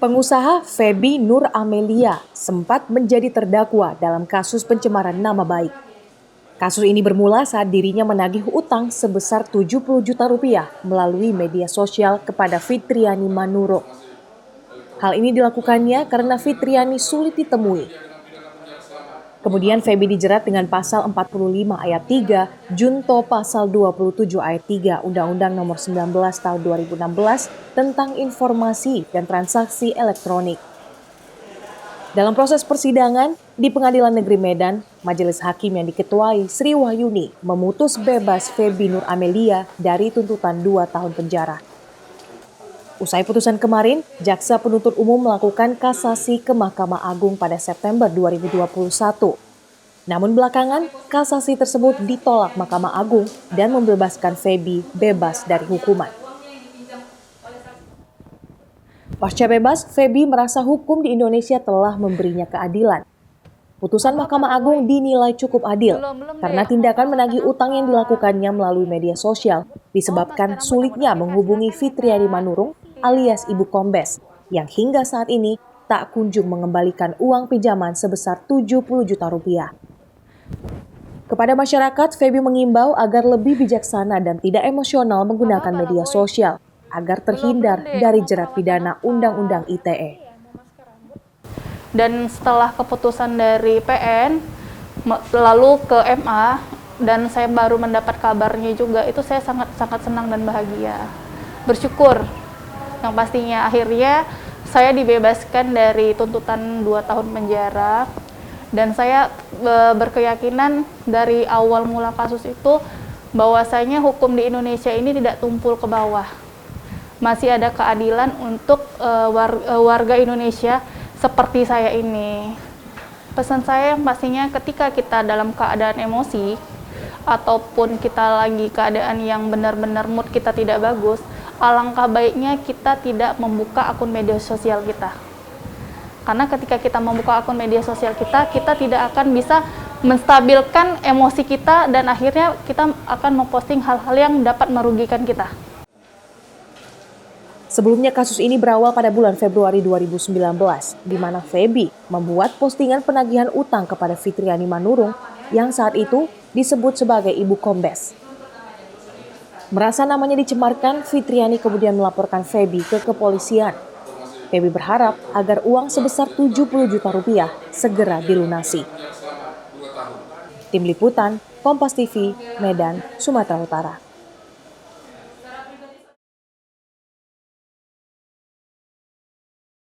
Pengusaha Feby Nur Amelia sempat menjadi terdakwa dalam kasus pencemaran nama baik. Kasus ini bermula saat dirinya menagih utang sebesar 70 juta rupiah melalui media sosial kepada Fitriani Manurung. Hal ini dilakukannya karena Fitriani sulit ditemui. Kemudian Feby dijerat dengan pasal 45 ayat 3, junto pasal 27 ayat 3 Undang-Undang Nomor 19 Tahun 2016 tentang informasi dan transaksi elektronik. Dalam proses persidangan di Pengadilan Negeri Medan, Majelis Hakim yang diketuai Sri Wahyuni memutus bebas Feby Nur Amelia dari tuntutan 2 tahun penjara. Usai putusan kemarin, Jaksa Penuntut Umum melakukan kasasi ke Mahkamah Agung pada September 2021. Namun belakangan, kasasi tersebut ditolak Mahkamah Agung dan membebaskan Feby bebas dari hukuman. Pasca bebas, Feby merasa hukum di Indonesia telah memberinya keadilan. Putusan Mahkamah Agung dinilai cukup adil karena tindakan menagih utang yang dilakukannya melalui media sosial disebabkan sulitnya menghubungi Fitriani Manurung alias Ibu Kombes yang hingga saat ini tak kunjung mengembalikan uang pinjaman sebesar 70 juta rupiah. Kepada masyarakat, Feby mengimbau agar lebih bijaksana dan tidak emosional menggunakan media sosial agar terhindar dari jerat pidana Undang-Undang ITE. Dan setelah keputusan dari PN, lalu ke MA, dan saya baru mendapat kabarnya juga, itu saya sangat senang dan bahagia. Bersyukur, yang pastinya akhirnya saya dibebaskan dari tuntutan 2 tahun penjara, dan saya berkeyakinan dari awal mula kasus itu, bahwasanya hukum di Indonesia ini tidak tumpul ke bawah. Masih ada keadilan untuk warga Indonesia seperti saya ini. Pesan saya yang pastinya ketika kita dalam keadaan emosi ataupun kita lagi keadaan yang benar-benar mood kita tidak bagus, alangkah baiknya kita tidak membuka akun media sosial kita. Karena ketika kita membuka akun media sosial kita tidak akan bisa menstabilkan emosi kita dan akhirnya kita akan memposting hal-hal yang dapat merugikan kita. Sebelumnya kasus ini berawal pada bulan Februari 2019, di mana Feby membuat postingan penagihan utang kepada Fitriani Manurung yang saat itu disebut sebagai Ibu Kombes. Merasa namanya dicemarkan, Fitriani kemudian melaporkan Feby ke kepolisian. Feby berharap agar uang sebesar 70 juta rupiah segera dilunasi. Tim Liputan, Kompas TV, Medan, Sumatera Utara.